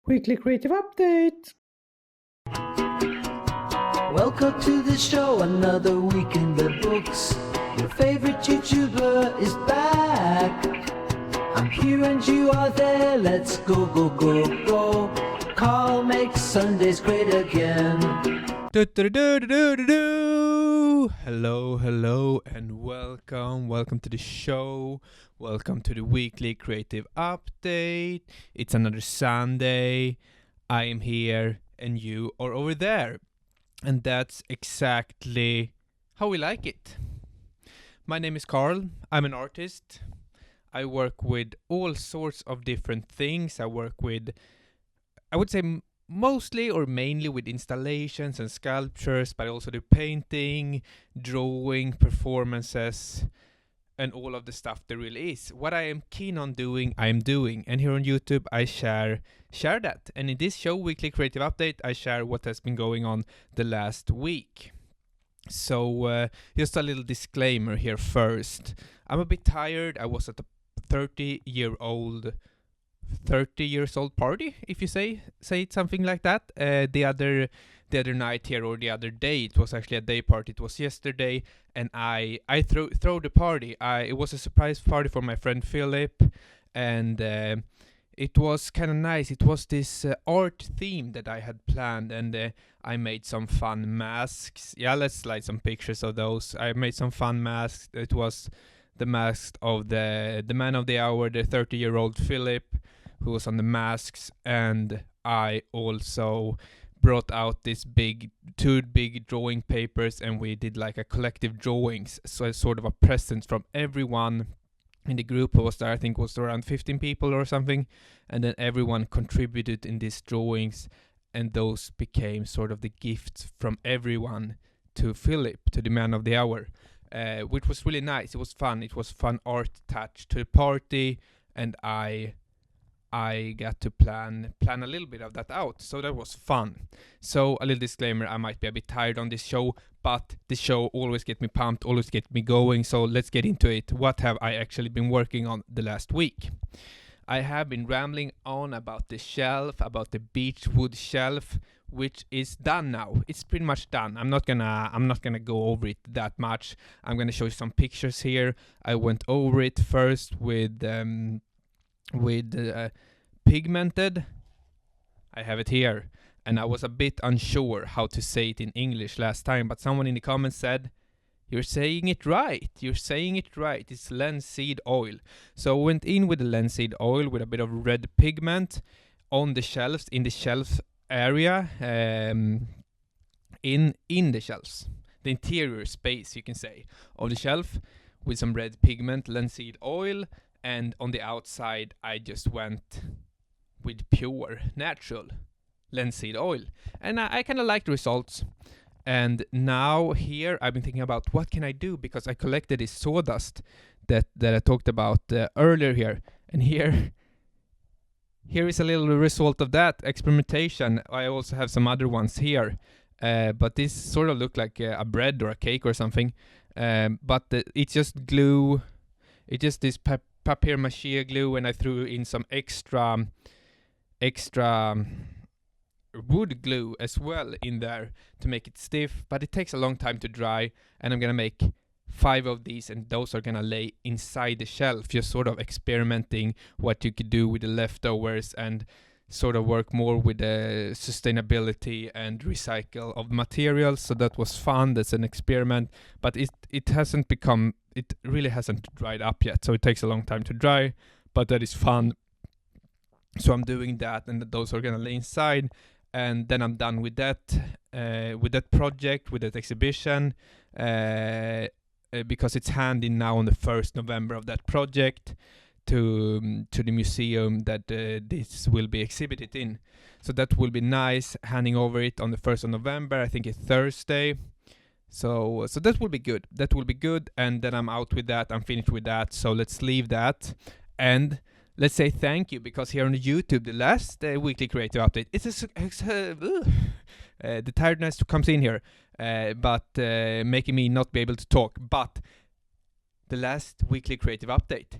Weekly Creative Update. Welcome to the show, another week in the books. Your favorite YouTuber is back. I'm here and you are there, let's go, go, go, go. Carl makes Sundays great again. Hello, and welcome to the show. Welcome to the weekly creative update. It's another Sunday. I am here, and you are over there, and that's exactly how we like it. My name is Carl. I'm an artist. I work with all sorts of different things. I work with, I would say, mostly or mainly with installations and sculptures, but I also do painting, drawing, performances, and all of the stuff there really is. What I am keen on doing, I am doing. And here on YouTube, I share that. And in this show, Weekly Creative Update, I share what has been going on the last week. So just a little disclaimer here first. I'm a bit tired. I was at a 30 years old party, if you say it something like that. The other night here, or the other day, it was actually a day party. It was yesterday, and I throw the party. It was a surprise party for my friend Philip, and it was kind of nice. It was this art theme that I had planned, and I made some fun masks. Yeah, let's slide some pictures of those. I made some fun masks. It was the mask of the man of the hour, the 30-year-old Philip, who was on the masks, and I also brought out two big drawing papers, and we did like a collective drawings, so it's sort of a present from everyone in the group who was there. I think was around 15 people or something, and then everyone contributed in these drawings, and those became sort of the gifts from everyone to Philip, to the man of the hour, which was really nice. It was fun. It was fun art touch to the party, and I got to plan a little bit of that out, so that was fun. So a little disclaimer, I might be a bit tired on this show, but the show always gets me pumped, always gets me going, so let's get into it. What have I actually been working on the last week? I have been rambling on about the shelf, about the beechwood shelf, which is done now. It's pretty much done. I'm not gonna go over it that much. I'm gonna show you some pictures here. I went over it first with pigmented. I have it here, and I was a bit unsure how to say it in English last time, but someone in the comments said, you're saying it right, it's linseed oil. So I went in with the linseed oil with a bit of red pigment on the shelves, in the shelf area, in the shelves, the interior space, you can say, of the shelf, with some red pigment, linseed oil. And on the outside, I just went with pure, natural linseed oil. And I kind of like the results. And now here, I've been thinking about what can I do? Because I collected this sawdust that I talked about earlier here. And here is a little result of that experimentation. I also have some other ones here. But this sort of look like a bread or a cake or something. But it's just glue. It's just this papier mâché glue, and I threw in some extra wood glue as well in there to make it stiff, but it takes a long time to dry, and I'm gonna make 5 of these, and those are gonna lay inside the shelf, just sort of experimenting what you could do with the leftovers and sort of work more with the sustainability and recycle of materials. So that was fun. That's an experiment, but it really hasn't dried up yet, so it takes a long time to dry, but that is fun. So I'm doing that, and those are gonna lay inside, and then I'm done with that project, with that exhibition, because it's handing now on the 1st November of that project to the museum that this will be exhibited in. So that will be nice, handing over it on the 1st of November, I think it's Thursday. So that will be good. And then I'm out with that. I'm finished with that. So let's leave that. And let's say thank you, because here on YouTube, the last weekly creative update, the tiredness comes in here, but making me not be able to talk. But the last weekly creative update,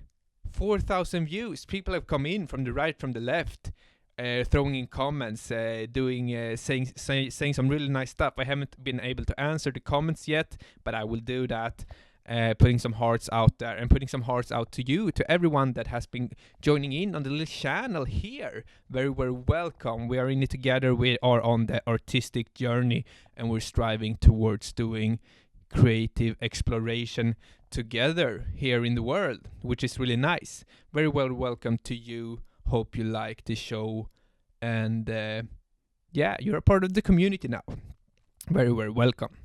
4,000 views. People have come in from the right, from the left. throwing in comments, saying some really nice stuff. I haven't been able to answer the comments yet, but I will do that. Putting some hearts out there and putting some hearts out to you, to everyone that has been joining in on the little channel here. Very, very welcome. We are in it together. We are on the artistic journey and we're striving towards doing creative exploration together here in the world, which is really nice. Very well welcome to you. Hope you like the show, and you're a part of the community now. Very, very welcome.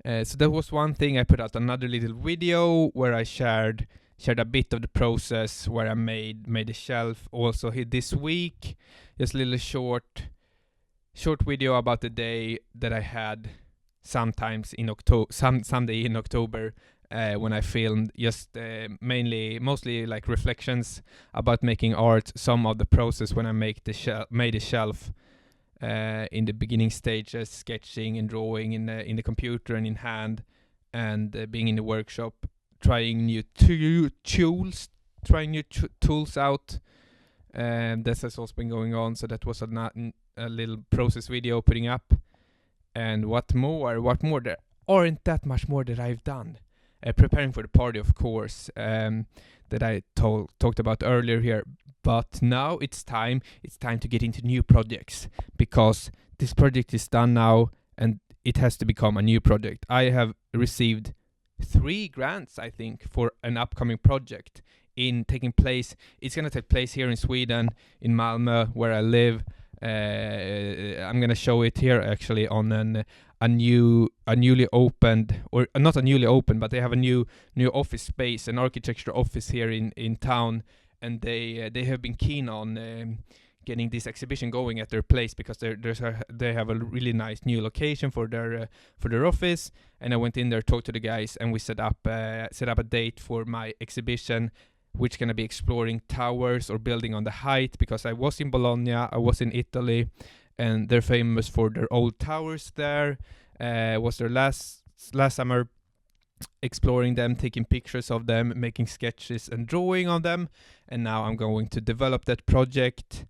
So that was one thing. I put out another little video where I shared a bit of the process where I made a shelf. Also here this week, just a little short video about the day that I had sometimes in October, someday in October, when I filmed just mostly like reflections about making art. Some of the process when I made a shelf. In the beginning stages, sketching and drawing in the computer and in hand, and being in the workshop, trying new tools out. This has also been going on, so that was a little process video putting up. And what more? There aren't that much more that I've done. Preparing for the party, of course, that I talked about earlier here. But now it's time to get into new projects, because this project is done now and it has to become a new project. I have received 3 grants, I think, for an upcoming project it's going to take place here in Sweden, in Malmö, where I live. I'm going to show it here actually on a newly opened, or not a newly opened, but they have a new office space, an architecture office here in town. And they have been keen on getting this exhibition going at their place, because they have a really nice new location for their office. And I went in there, talked to the guys, and we set up a date for my exhibition, which going to be exploring towers or building on the height, because I was in Bologna, I was in Italy, and they're famous for their old towers there. Was their last summer, exploring them, taking pictures of them, making sketches and drawing on them. And now I'm going to develop that project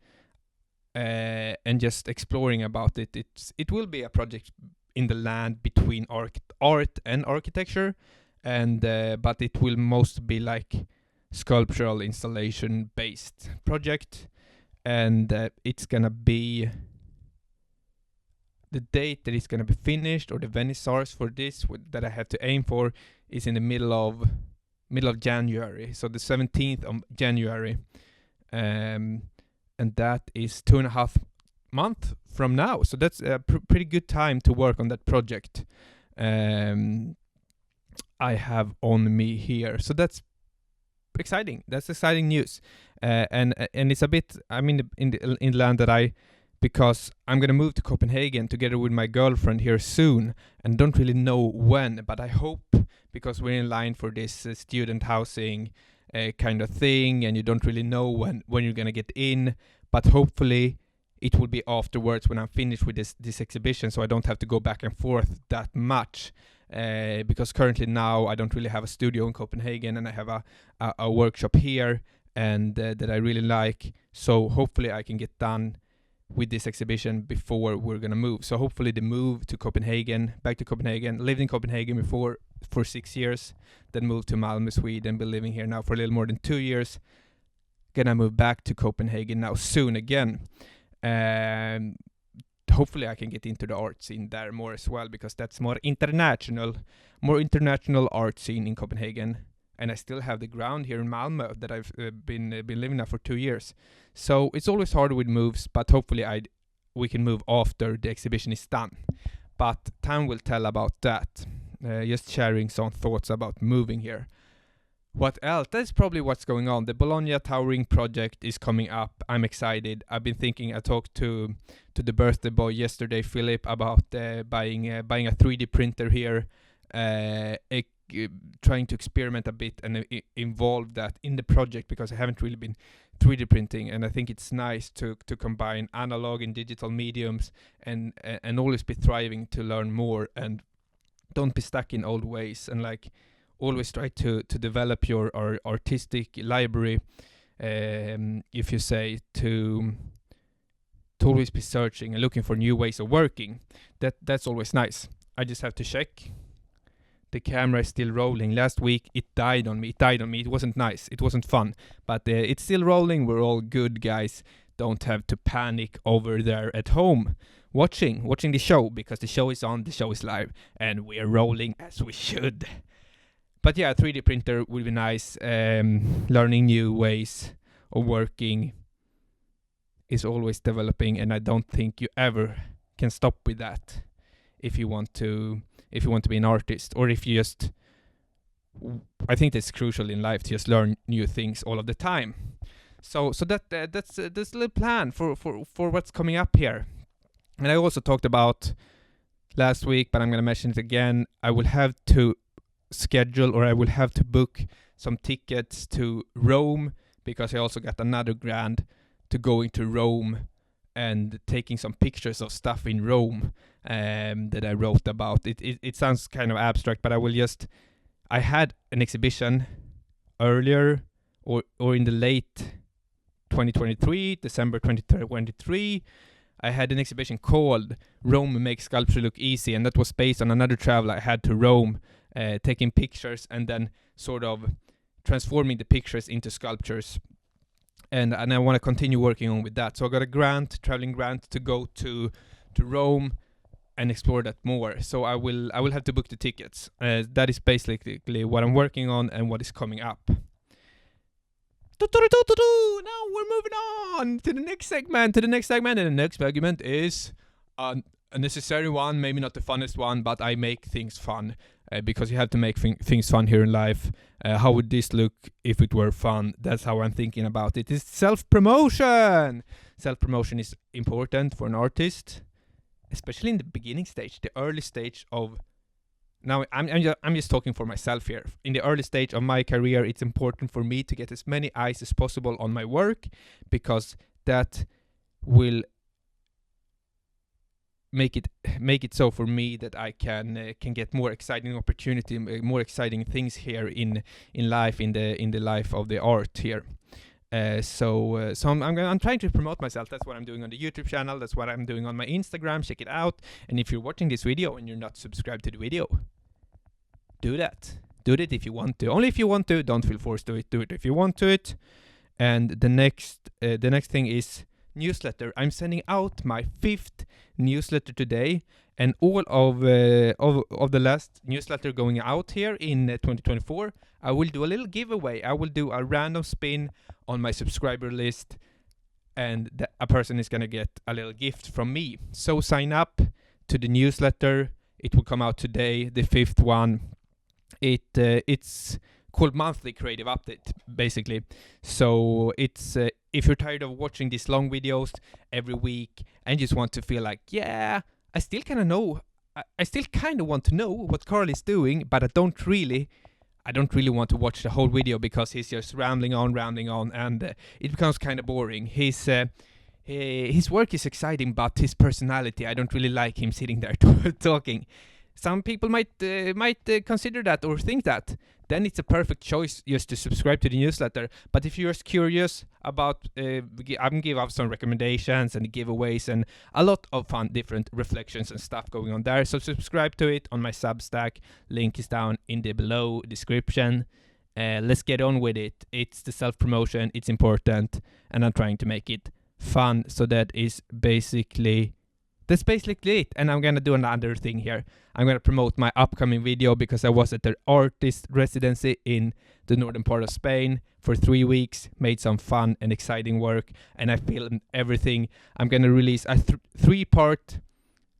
and just exploring about it. It will be a project in the land between art and architecture, and but it will most be like sculptural installation based project. And it's gonna be the date that it's gonna be finished, or the vernissage for this that I have to aim for, is in the middle of January, so the 17th of January, and that is 2.5 months from now. So that's a pretty good time to work on that project. I have on me here, so that's exciting. That's exciting news, and it's a bit. I'm in the land that because I'm gonna move to Copenhagen together with my girlfriend here soon, and don't really know when, but I hope, because we're in line for this student housing kind of thing, and you don't really know when you're gonna get in, but hopefully it will be afterwards when I'm finished with this exhibition, so I don't have to go back and forth that much, because currently now I don't really have a studio in Copenhagen, and I have a workshop here, and that I really like. So hopefully I can get done with this exhibition before we're gonna move. So hopefully the move to Copenhagen, back to Copenhagen, lived in Copenhagen before for 6 years, then moved to Malmö, Sweden, been living here now for a little more than 2 years. Gonna move back to Copenhagen now soon again. And hopefully I can get into the art scene there more as well, because that's more international art scene in Copenhagen. And I still have the ground here in Malmö that I've been living now for 2 years. So it's always hard with moves, but hopefully we can move after the exhibition is done. But time will tell about that. Just sharing some thoughts about moving here. What else? That's probably what's going on. The Bologna Towering project is coming up. I'm excited. I've been thinking. I talked to the birthday boy yesterday, Philip, about buying a 3D printer here. Trying to experiment a bit and involve that in the project, because I haven't really been 3D printing, and I think it's nice to combine analog and digital mediums, and always be thriving to learn more, and don't be stuck in old ways, and like always try to develop your artistic library, if you say, to to always be searching and looking for new ways of working. That's always nice. I just have to check. The camera is still rolling. Last week it died on me. It wasn't nice. It wasn't fun. But it's still rolling. We're all good, guys. Don't have to panic over there at home watching the show, because the show is on, the show is live, and we're rolling as we should. But yeah, 3D printer will be nice. Learning new ways of working is always developing, and I don't think you ever can stop with that if you want to be an artist, or if you just, I think that's crucial in life, to just learn new things all of the time. So that's a little plan for what's coming up here. And I also talked about last week, but I'm going to mention it again. I will have to schedule, or I will have to book some tickets to Rome, because I also got another grant to going to Rome and taking some pictures of stuff in Rome that I wrote about. It sounds kind of abstract, but I had an exhibition earlier or in the late 2023, December 2023. I had an exhibition called Rome Makes Sculpture Look Easy, and that was based on another travel I had to Rome, taking pictures and then sort of transforming the pictures into sculptures. And I want to continue working on with that. So I got a traveling grant to go to Rome and explore that more. So I will have to book the tickets. That is basically what I'm working on and what is coming up. Now we're moving on to the next segment. And the next segment is a necessary one, maybe not the funnest one, but I make things fun, because you have to make things fun here in life. How would this look if it were fun? That's how I'm thinking about it. It's self-promotion. Self-promotion is important for an artist, especially in the beginning stage, the early stage of. Now, I'm just talking for myself here. In the early stage of my career, it's important for me to get as many eyes as possible on my work, because that will make it so for me that I can get more exciting opportunity, more exciting things here in life, in the life of the art here. So I'm trying to promote myself. That's what I'm doing on the YouTube channel. That's what I'm doing on my Instagram. Check it out. And if you're watching this video and you're not subscribed to the video, do that. Do it if you want to. Only if you want to. Don't feel forced to it. Do it if you want to it. And the next thing is newsletter. I'm sending out my 5th newsletter today, and all of the last newsletter going out here in 2024, I will do a little giveaway. I will do a random spin on my subscriber list, and a person is gonna get a little gift from me. So sign up to the newsletter. It will come out today, the 5th one. It's called Monthly Creative Update, basically. So it's if you're tired of watching these long videos every week and just want to feel like, yeah, I still kind of want to know what Carl is doing, but I don't really want to watch the whole video, because he's just rambling on, and it becomes kind of boring. His work is exciting, but his personality, I don't really like him sitting there talking. Some people might consider that or think that. Then it's a perfect choice just to subscribe to the newsletter. But if you're just curious about, I'm gonna give out some recommendations and giveaways and a lot of fun, different reflections and stuff going on there. So subscribe to it on my Substack. Link is down in the below description. Let's get on with it. It's the self-promotion. It's important, and I'm trying to make it fun. So that's basically it. And I'm gonna do another thing here. I'm gonna promote my upcoming video, because I was at the artist residency in the northern part of Spain for 3 weeks, made some fun and exciting work, and I filmed everything. I'm gonna release a 3-part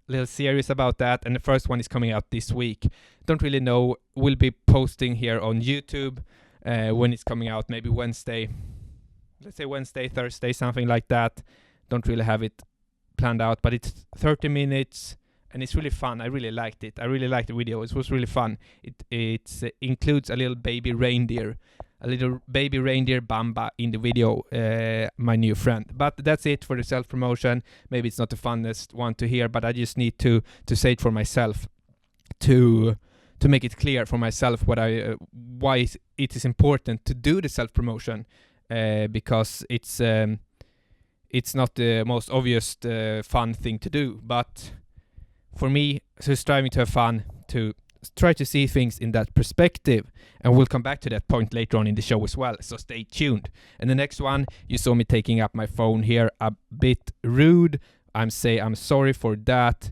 little series about that, and the first one is coming out this week. Don't really know. We'll be posting here on YouTube when it's coming out, maybe Wednesday. Let's say Wednesday, Thursday, something like that. Don't really have it planned out, but it's 30 minutes and it's really fun. I really liked it. I really liked the video. It was really fun. It includes a little baby reindeer Bamba in the video, my new friend. But that's it for the self-promotion. Maybe it's not the funnest one to hear, but I just need to say it for myself, to make it clear for myself why it is important to do the self-promotion, because it's it's not the most obvious fun thing to do, but for me, so striving to have fun, to try to see things in that perspective, and we'll come back to that point later on in the show as well, so stay tuned. And the next one, you saw me taking up my phone here, a bit rude. I'm sorry for that,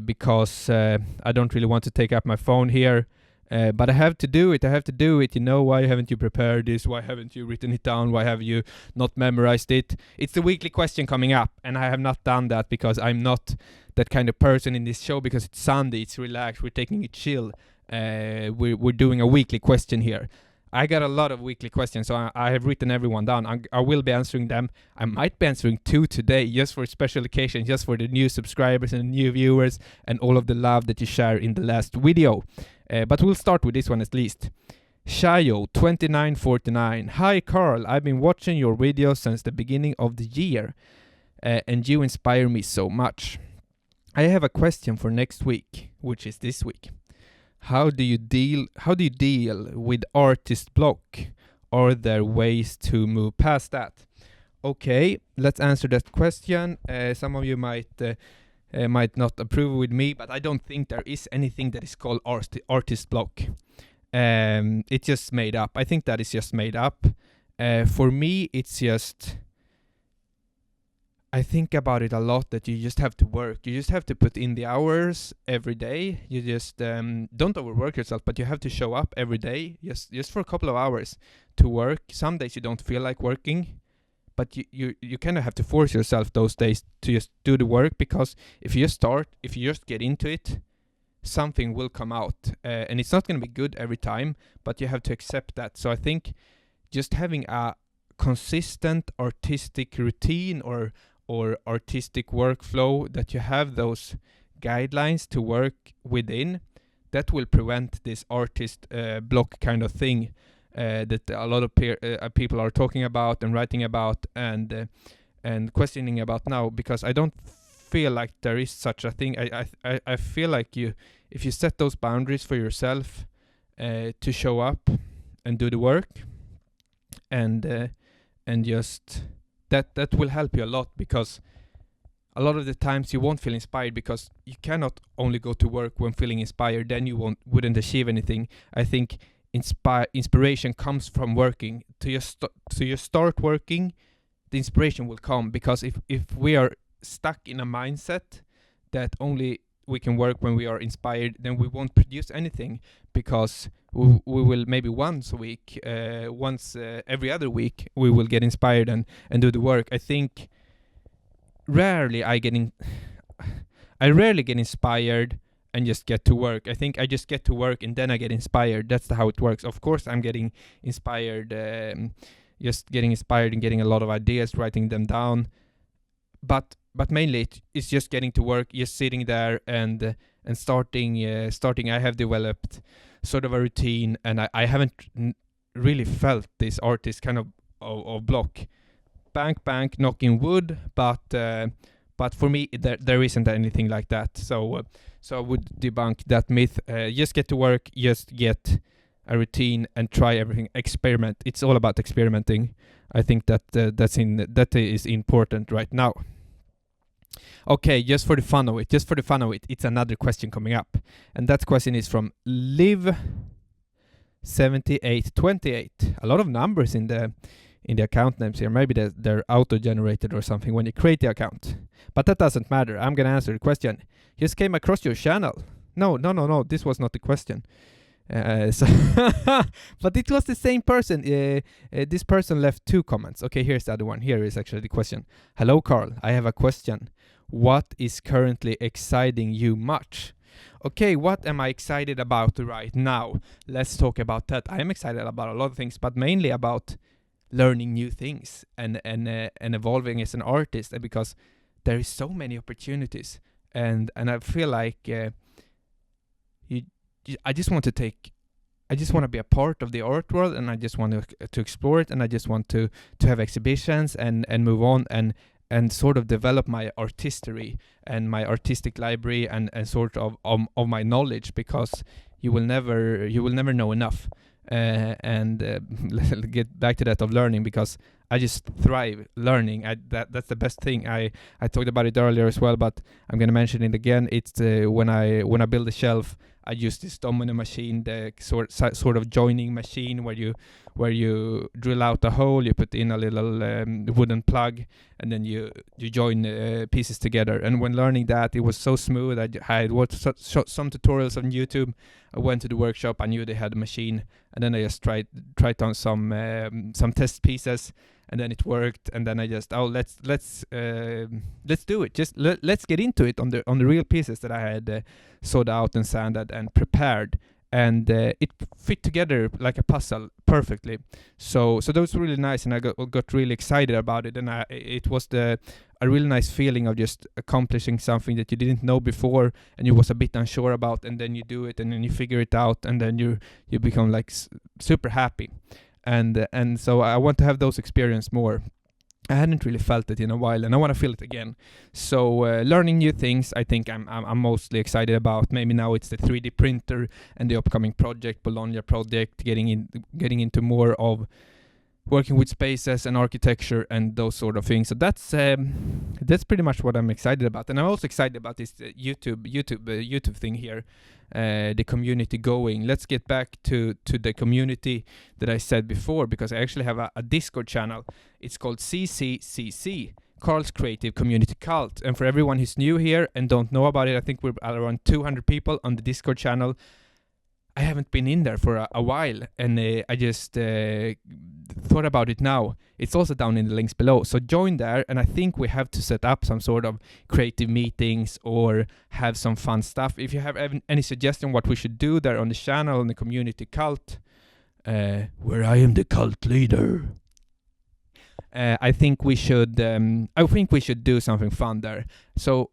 because I don't really want to take up my phone here, but I have to do it. You know, why haven't you prepared this? Why haven't you written it down? Why have you not memorized it? It's the weekly question coming up, and I have not done that because I'm not that kind of person in this show, because it's Sunday, it's relaxed, we're taking it chill. We're doing a weekly question here. I got a lot of weekly questions, so I have written everyone down. I will be answering them. I might be answering 2 today, just for special occasion, just for the new subscribers and new viewers, and all of the love that you share in the last video. But we'll start with this one at least. Shayo2949. Hi Carl, I've been watching your videos since the beginning of the year, and you inspire me so much. I have a question for next week, which is this week. How do you deal with artist block? Are there ways to move past that? Okay, let's answer that question. Some of you might not approve with me, but I don't think there is anything that is called artist block. It's just made up. I think that is just made up. For me, it's just, I think about it a lot, that you just have to work. You just have to put in the hours every day. You just don't overwork yourself, but you have to show up every day, just for a couple of hours to work. Some days you don't feel like working, but you kind of have to force yourself those days to just do the work, because if you just get into it, something will come out, and it's not going to be good every time, but you have to accept that. So I think just having a consistent artistic routine or artistic workflow, that you have those guidelines to work within, that will prevent this artist block kind of thing that a lot of people are talking about and writing about and questioning about now, because I don't feel like there is such a thing. I feel like if you set those boundaries for yourself to show up and do the work, and just that will help you a lot, because a lot of the times you won't feel inspired, because you cannot only go to work when feeling inspired, then you wouldn't achieve anything. I think inspiration comes from working. To just start working, the inspiration will come, because if we are stuck in a mindset that only we can work when we are inspired, then we won't produce anything, because we will maybe once a week, every other week, we will get inspired and do the work. I think I rarely get inspired and just get to work. I think I just get to work and then I get inspired. That's how it works. Of course, I'm getting inspired, just getting inspired and getting a lot of ideas, writing them down. But mainly it's just getting to work, just sitting there and starting. I have developed sort of a routine, and I haven't really felt this artist kind of block. Bank, knocking wood, but for me there isn't anything like that. So I would debunk that myth. Just get to work, just get a routine and try everything. Experiment. It's all about experimenting. I think that is important right now. Okay, just for the fun of it, it's another question coming up, and that question is from Liv7828. A lot of numbers in the account names here. Maybe they're auto-generated or something when you create the account, but that doesn't matter. I'm gonna answer the question. Just came across your channel. No, this was not the question. But it was the same person. This person left 2 comments. Okay, here's the other one. Here is actually the question. Hello, Carl. I have a question. What is currently exciting you much? Okay, what am I excited about right now? Let's talk about that. I am excited about a lot of things, but mainly about learning new things and evolving as an artist, because there is so many opportunities, and I feel like I just want to be a part of the art world, and I just want to explore it, and I just want to have exhibitions and move on and sort of develop my artistry and my artistic library and sort of my knowledge, because you will never know enough. And get back to that of learning, because I just thrive learning. That's the best thing. I talked about it earlier as well, but I'm gonna mention it again. It's when I build a shelf, I use this domino machine, the sort of joining machine where you drill out a hole, you put in a little wooden plug, and then you join pieces together. And when learning that, it was so smooth. I watched some tutorials on YouTube. I went to the workshop. I knew they had a machine, and then I just tried on some test pieces, and then it worked. And then I just let's do it. Just let's get into it on the real pieces that I had sawed out and sanded and prepared. And it fit together like a puzzle perfectly. So that was really nice, and I got really excited about it. And it was a really nice feeling of just accomplishing something that you didn't know before, and you was a bit unsure about, and then you do it, and then you figure it out, and then you become like super happy. And so I want to have those experiences more. I hadn't really felt it in a while, and I want to feel it again. So learning new things, I think I'm mostly excited about. Maybe now it's the 3D printer and the upcoming project, Bologna project, getting into more of working with spaces and architecture and those sort of things. So that's pretty much what I'm excited about. And I'm also excited about this YouTube thing here, the community going. Let's get back to the community that I said before, because I actually have a Discord channel. It's called CCCC, Carl's Creative Community Cult. And for everyone who's new here and don't know about it, I think we're around 200 people on the Discord channel. I haven't been in there for a while, and I just thought about it now. It's also down in the links below. So join there, and I think we have to set up some sort of creative meetings or have some fun stuff. If you have any suggestion what we should do there on the channel, on the community cult, where I am the cult leader, I think we should do something fun there. So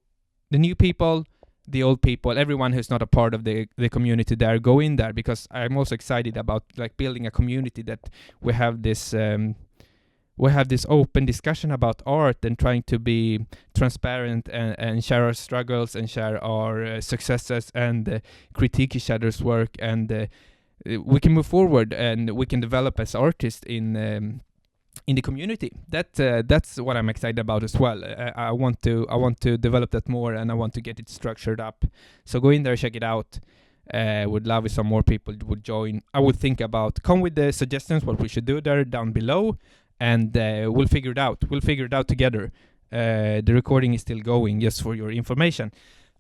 the new people, the old people, everyone who's not a part of the community there, go in there, because I'm also excited about like building a community that we have this open discussion about art and trying to be transparent and share our struggles and share our successes and critique each other's work, and we can move forward and we can develop as artists in the community. That's what I'm excited about as well. I want to develop that more, and I want to get it structured up. So go in there, check it out. Would love if some more people would join. I would think about, come with the suggestions what we should do there down below, and we'll figure it out. We'll figure it out together. The recording is still going, just for your information.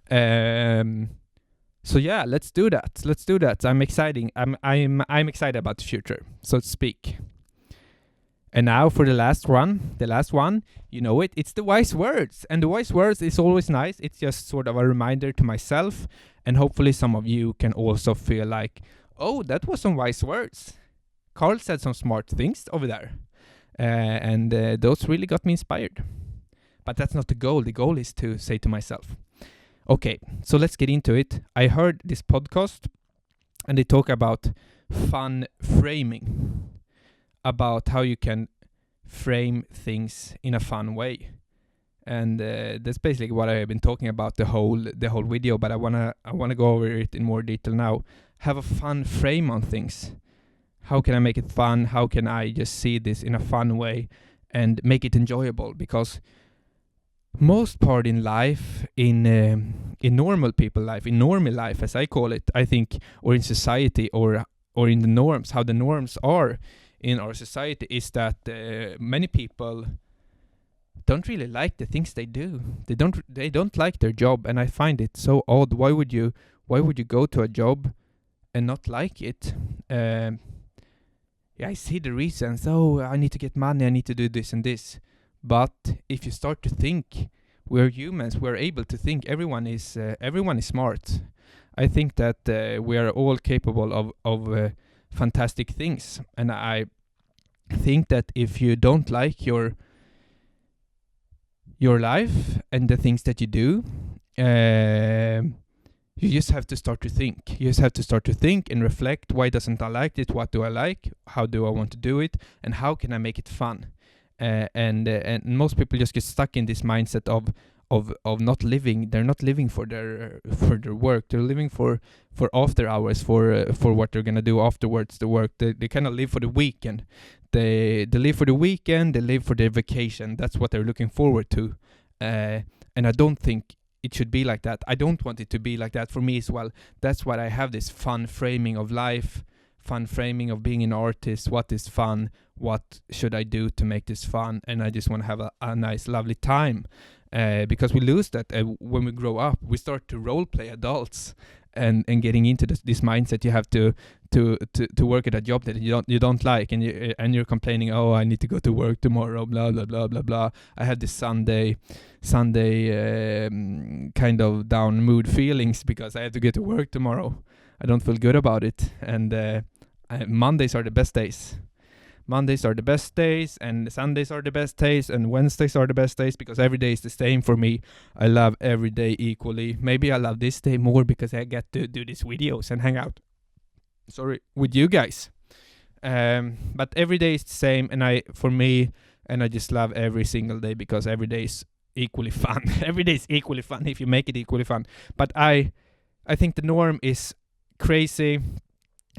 So yeah, let's do that. I'm excited about the future, so to speak. And now for the last one, you know it, it's the wise words. And the wise words is always nice. It's just sort of a reminder to myself, and hopefully some of you can also feel like, oh, that was some wise words. Carl said some smart things over there. And those really got me inspired. But that's not the goal. The goal is to say to myself, okay, so let's get into it. I heard this podcast, and they talk about fun framing, about how you can frame things in a fun way, and that's basically what I have been talking about the whole video. But I wanna go over it in more detail now. Have a fun frame on things. How can I make it fun? How can I just see this in a fun way and make it enjoyable? Because most part in life, in normal people life, in normal life as I call it, I think, or in society, or in the norms, how the norms are in our society, is that many people don't really like the things they do. They don't like their job, and I find it so odd. Why would you go to a job and not like it? I see the reasons. Oh, I need to get money, I need to do this and this. But if you start to think, we're humans, we're able to think. Everyone is smart. I think that we are all capable of fantastic things, and I think that if you don't like your life and the things that you do, you just have to start to think. You just have to start to think and reflect. Why doesn't I like it? What do I like? How do I want to do it? And how can I make it fun? And most people just get stuck in this mindset of of not living. They're not living for their work. They're living for after hours, for what they're gonna do afterwards. The work. They kind of live for the weekend. They live for the weekend. They live for their vacation. That's what they're looking forward to. And I don't think it should be like that. I don't want it to be like that for me as well. That's why I have this fun framing of life, fun framing of being an artist. What is fun? What should I do to make this fun? And I just want to have a nice, lovely time. Because we lose that when we grow up. We start to role play adults, and getting into this mindset. You have to work at a job that you don't like, and you're complaining, oh, I need to go to work tomorrow, blah blah blah blah blah. I have this Sunday kind of down mood feelings because I have to get to work tomorrow. I don't feel good about it, and Mondays are the best days. Mondays are the best days, and Sundays are the best days, and Wednesdays are the best days, because every day is the same for me. I love every day equally. Maybe I love this day more because I get to do these videos and hang out, with you guys. But every day is the same, and I just love every single day because every day is equally fun. Every day is equally fun if you make it equally fun. But I think the norm is crazy.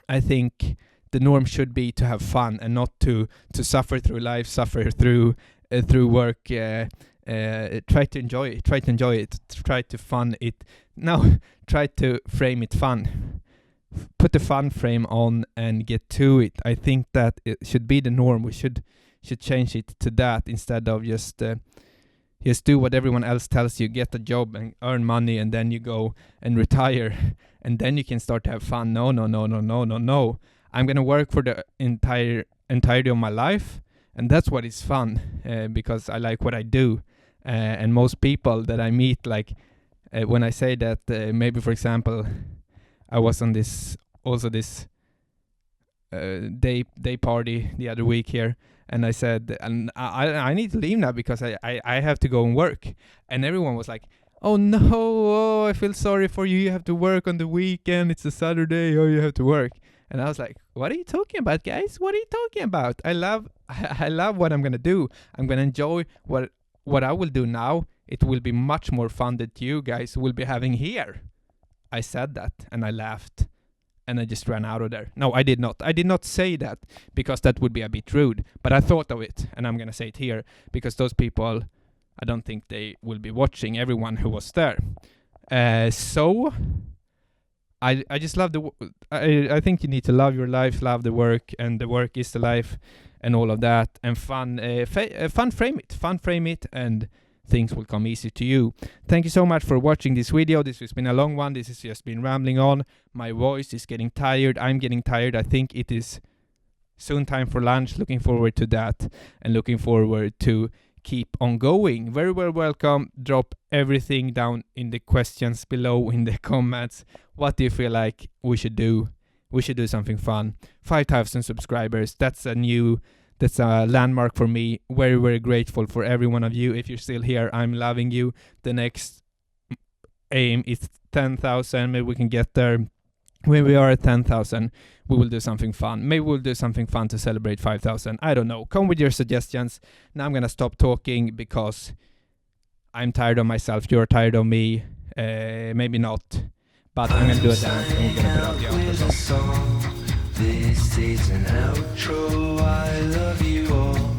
I think the norm should be to have fun and not to suffer through life, suffer through work. Try to enjoy it. Try to enjoy it. Try to fun it. No, try to frame it fun. Put the fun frame on and get to it. I think that it should be the norm. We should change it to that instead of just do what everyone else tells you. Get a job and earn money, and then you go and retire, and then you can start to have fun. No. I'm gonna work for the entirety of my life, and that's what is fun, because I like what I do. And most people that I meet, like when I say that, maybe for example, I was on this day party the other week here, and I said, and I need to leave now because I have to go and work, and everyone was like, oh no, I feel sorry for you. You have to work on the weekend. It's a Saturday. Oh, you have to work. And I was like, what are you talking about, guys? What are you talking about? I love what I'm going to do. I'm going to enjoy what I will do now. It will be much more fun that you guys will be having here. I said that, and I laughed, and I just ran out of there. No, I did not. I did not say that because that would be a bit rude. But I thought of it, and I'm going to say it here because those people, I don't think they will be watching, everyone who was there. So I just love I think you need to love your life, love the work, and the work is the life, and all of that, and fun frame it, and things will come easy to you. Thank you so much for watching this video. This has been a long one. This has just been rambling on. My voice is getting tired. I'm getting tired. I think it is soon time for lunch. Looking forward to that, and looking forward to keep on going. Very well welcome. Drop everything down in the questions below in the comments. What do you feel like we should do? We should do something fun. 5,000 subscribers. That's a landmark for me. Very, very grateful for every one of you. If you're still here, I'm loving you. The next aim is 10,000. Maybe we can get there. When we are at 10,000, we will do something fun. Maybe we'll do something fun to celebrate 5,000. I don't know. Come with your suggestions. Now I'm going to stop talking because I'm tired of myself. You're tired of me. Maybe not. But I'm going to do a dance and we're going to put out the outro song. This is an outro. I love you all.